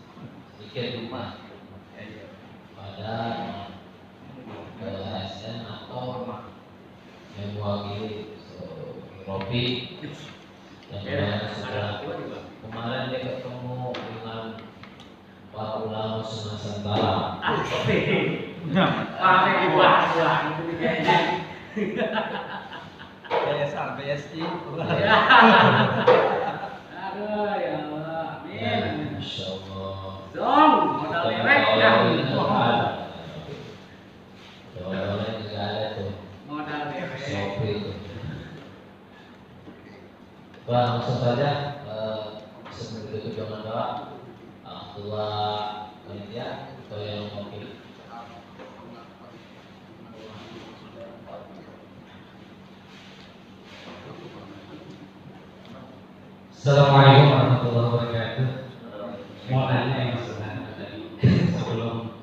[SPEAKER 1] sedikit rumah pada ASN atau yang mewakili Robi yang sudah kemarin dia ketemu dengan para ulama Nusantara.
[SPEAKER 4] BSI. Aduh ya Allah. Amin.
[SPEAKER 1] Insyaallah.
[SPEAKER 4] Dong, modal merek dah.
[SPEAKER 1] Oleh juga ada tuh.
[SPEAKER 4] Modal merek.
[SPEAKER 1] Shopee itu. Wah, langsung saja sebelum itu jangan doa. Ketua panitia atau yang mewakili.
[SPEAKER 5] Assalamualaikum warahmatullahi wabarakatuh. Mau nanya yang sebenarnya tadi sebelum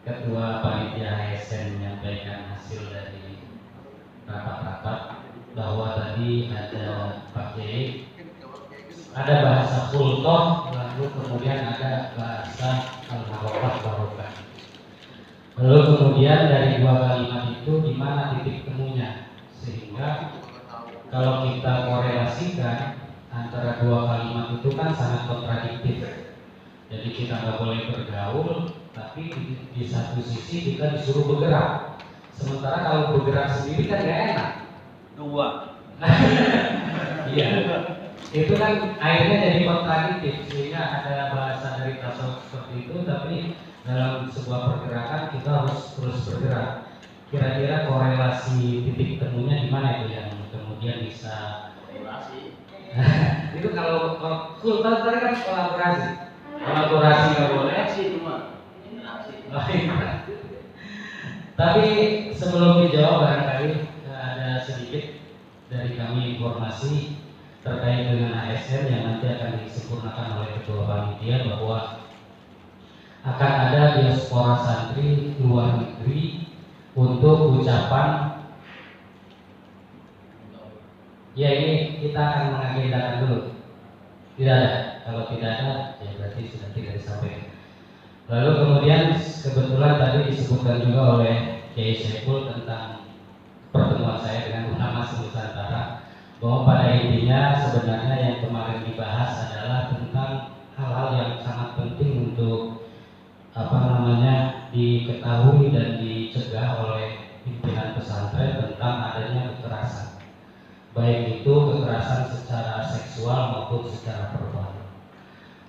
[SPEAKER 5] Ketua Panitia ASN menyampaikan hasil dari rapat-rapat bahwa tadi ada Pak Kiai, ada bahasa kultoh, lalu kemudian ada bahasa al-harokah barokah. Lalu kemudian dari dua kalimat itu di mana titik temunya, sehingga kalau kita korelasikan antara dua kalimat itu kan sangat kontradiktif. Jadi kita nggak boleh bergaul, tapi di satu sisi kita disuruh bergerak. Sementara kalau bergerak sendiri kan nggak enak.
[SPEAKER 4] Dua.
[SPEAKER 5] Iya. Itu kan akhirnya jadi kontradiktif, sehingga ada bahasa dari tasawuf seperti itu, tapi dalam sebuah pergerakan kita harus terus bergerak. Kira-kira korelasi titik temunya di mana itu yang kemudian bisa itu kalau kultur tadi kan kolaborasi nggak boleh sih cuma tapi sebelum dijawab barangkali ada sedikit dari kami informasi terkait dengan ASN yang nanti akan disempurnakan oleh Ketua Panitia bahwa akan ada diaspora santri luar negeri untuk ucapan. Ya, ini kita akan mengagendakan dulu. Tidak ada. Kalau tidak ada, ya berarti sudah tidak disampaikan. Lalu kemudian kebetulan tadi disebutkan juga oleh Kiai Saiful tentang pertemuan saya dengan ulama Nusantara, bahwa pada intinya sebenarnya yang kemarin dibahas adalah tentang hal-hal yang sangat penting untuk diketahui dan dicegah oleh pimpinan pesantren tentang adanya kekerasan, baik itu kekerasan secara seksual maupun secara verbal.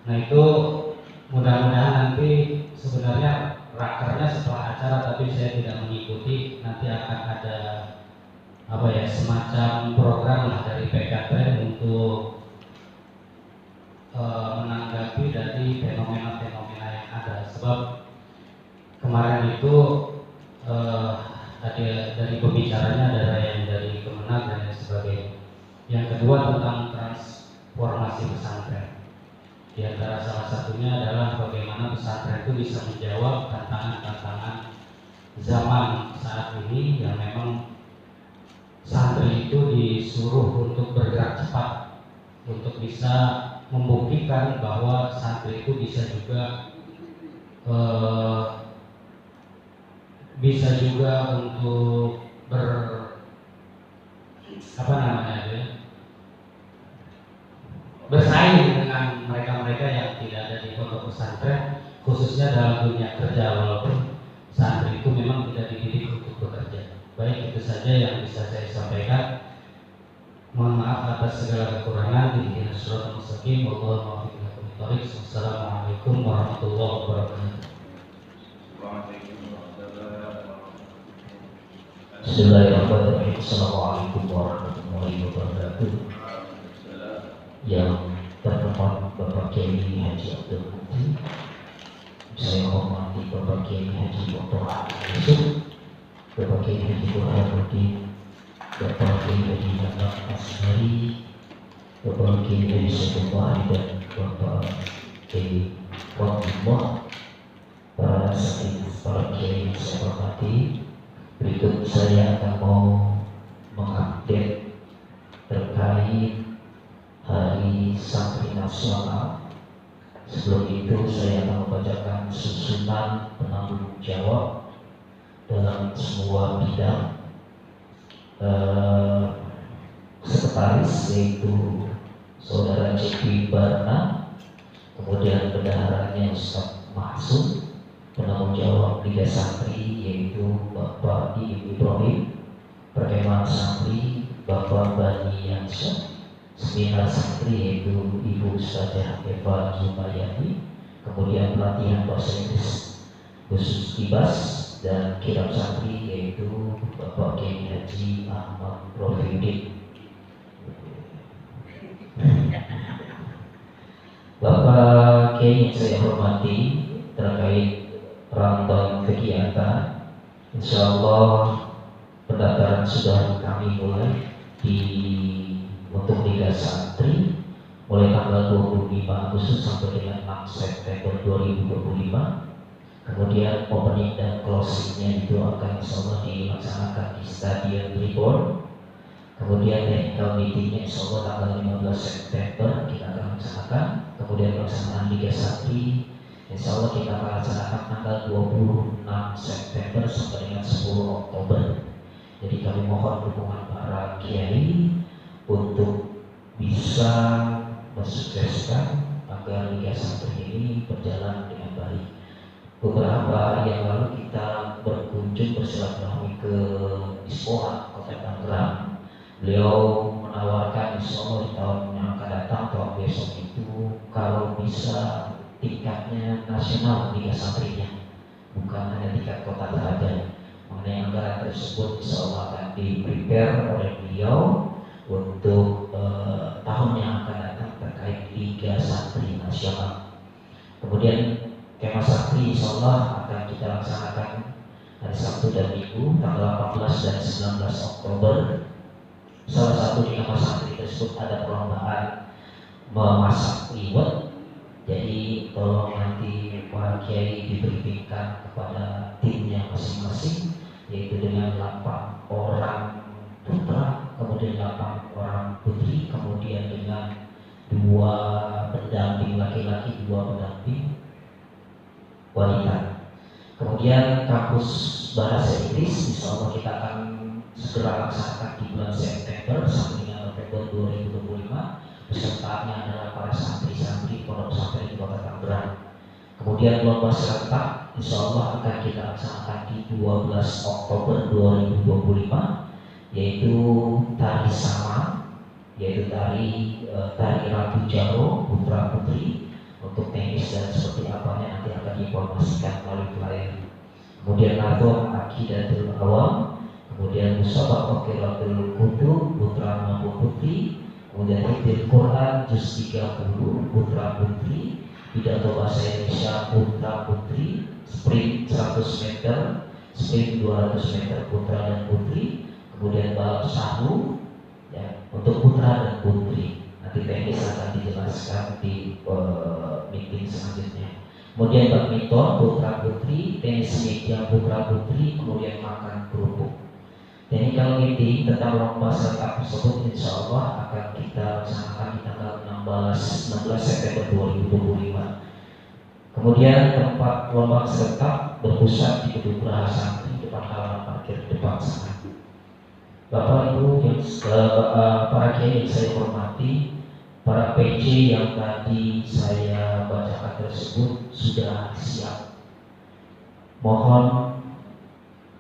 [SPEAKER 5] Nah itu mudah-mudahan nanti sebenarnya rakernya setelah acara, tapi saya tidak mengikuti. Nanti akan ada semacam program lah dari PKT untuk menanggapi dari fenomena-fenomena yang ada. Sebab kemarin itu ada dari pembicaranya ada yang dari Kemenag dan lain sebagainya. Yang kedua tentang transformasi pesantren. Di antara salah satunya adalah bagaimana pesantren itu bisa menjawab tantangan-tantangan zaman saat ini yang memang santri itu disuruh untuk bergerak cepat untuk bisa membuktikan bahwa santri itu bisa juga untuk bersaing dengan mereka-mereka yang tidak ada di pondok pesantren, khususnya dalam dunia kerja, walaupun santri itu memang tidak dididik untuk bekerja. Baik, itu saja yang bisa saya sampaikan. Mohon maaf atas segala kekurangan. Ihdinas siratal mustaqim. Wallahu muwaffiq ila aqwamit thoriq. Wassalamualaikum warahmatullahi wabarakatuh.
[SPEAKER 1] Bismillahirrahmanirrahim. Assalamualaikum warahmatullahi wabarakatuh. Yang terhormat Bapak Kiai Haji Abdul Muti, saya hormati Bapak Kiai Haji Dr. Yusuf, Bapak Kiai Haji Burhanuddin, Bapak Kiai Haji Muhammad Asmari, Bapak Kiai Haji Saifullah, dan Bapak Kiai Wabullah, para sekaligus para kiai yang saya hormati. Berikut saya akan mau mengupdate terkait Hari Santri Nasional. Sebelum itu saya akan membacakan susunan penanggung jawab dalam semua bidang. Sekretaris yaitu Saudara Cepi Barna, kemudian bendaharanya Ustaz Mahsud, penanggung jawab Liga Santri yaitu Bapak Ibrahim, Perkemahan Santri Bapak Bani Yansyah, Seminar Santri yaitu Ibu Ustazah Eva Zumayani, kemudian pelatihan bahasa Inggris khusus Ibas, dan kirab santri yaitu Bapak Kiai Haji Ahmad Rofiuddin. Bapak Kiai yang saya hormati, terkait rantauan kegiatan, insya Allah pendaftaran sudah kami mulai untuk Liga Santri mulai tanggal 25 Agustus sampai dengan 6 September 2025. Kemudian opening dan closingnya itu akan insya Allah dilaksanakan di Stadion Tribun. Kemudian technical meetingnya insya Allah tanggal 15 September kita akan laksanakan. Kemudian pelaksanaan Liga Santri insya Allah kita akan laksanakan tanggal 26 September sampai dengan 10 Oktober. Jadi kami mohon dukungan para kiai untuk bisa mensukseskan agar Liga Santri ini berjalan dengan baik. Beberapa hari yang lalu kita berkunjung bersilaturahmi ke Ispoha, Kota Tangerang. Beliau menawarkan insya Allah di tahun yang akan datang, tahun besok itu kalau bisa tingkatnya nasional Liga Santrinya, bukan hanya tingkat kota saja. Mengenai anggaran tersebut insya Allah akan di-prepare oleh beliau untuk tahun yang akan datang terkait Liga Santri Nasional. Kemudian Kemah Santri insya Allah akan kita laksanakan hari Sabtu dan Minggu tanggal 14 dan 19 Oktober. Salah satu di Kemah Santri tersebut ada perlombaan memasak liwet. Jadi tolong nanti para kiai diberikan kepada timnya masing-masing, yaitu dengan 8 orang putra, kemudian 8 orang putri, kemudian dengan 2 pendamping laki-laki, 2 pendamping wanita. Kemudian kampus bahasa Inggris insya Allah kita akan segera laksanakan di bulan September sampai dengan November 2025. Pesertanya adalah para santri-santri pondok pesantren di Kota Tangerang. Kemudian lomba serentak insya Allah akan kita laksanakan di 12 Oktober 2025. yaitu tari sama, yaitu tari Ratu Jaro putra putri. Untuk teknis dan seperti apanya nanti akan diinformasikan melalui flyer. Kemudian Nator Aqidatul Awam, kemudian Musabaqah Qiraatul Qutub putra maupun putri, kemudian Hifdzul Quran juz 30 putra putri, pidato bahasa Indonesia putra putri, sprint 100 meter, sprint 200 meter putra dan putri, kemudian balap sahu ya, untuk putra dan putri. Nanti teknis akan dijelaskan di meeting selanjutnya. Kemudian badminton putra putri, tenis meja putra putri, kemudian makan kerupuk. Jadi kalau meeting tentang lomba serta tersebut insya Allah akan kita laksanakan di tanggal 16 September 2025. Kemudian tempat lomba serta berpusat di Gedung Geraha Santri depan halaman parkir depan sana. Bapak Ibu yang para kiai yang saya hormati, para PJ yang tadi saya bacakan tersebut sudah siap. Mohon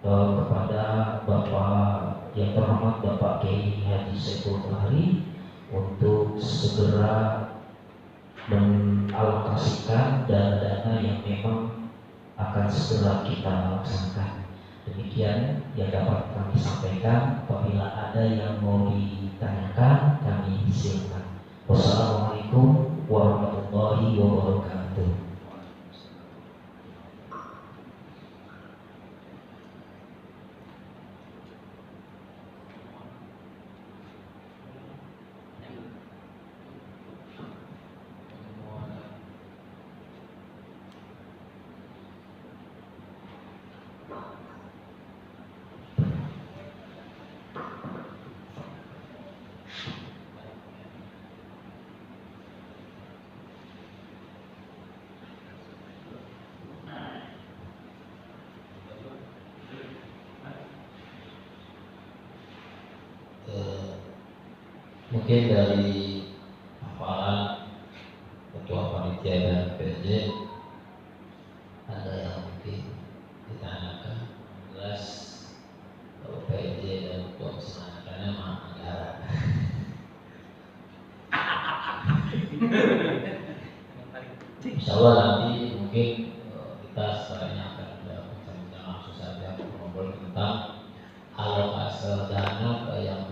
[SPEAKER 1] kepada Bapak yang terhormat Bapak Kiai Haji Saiful Bahri untuk segera mengalokasikan dana-dana yang memang akan segera kita laksanakan. Demikian yang dapat kami sampaikan. Apabila ada yang mau ditanyakan, kami silakan. Wassalamualaikum warahmatullahi wabarakatuh. Mungkin dari hafalan ketua panitia dan PJ ada yang mungkin ditanyakan. Jelas kalau PJ dan ketua menanyakannya mah anggaran. Insya Allah nanti mungkin kita setelahnya akan bincang langsung saja ngobrol tentang alokasi dana yang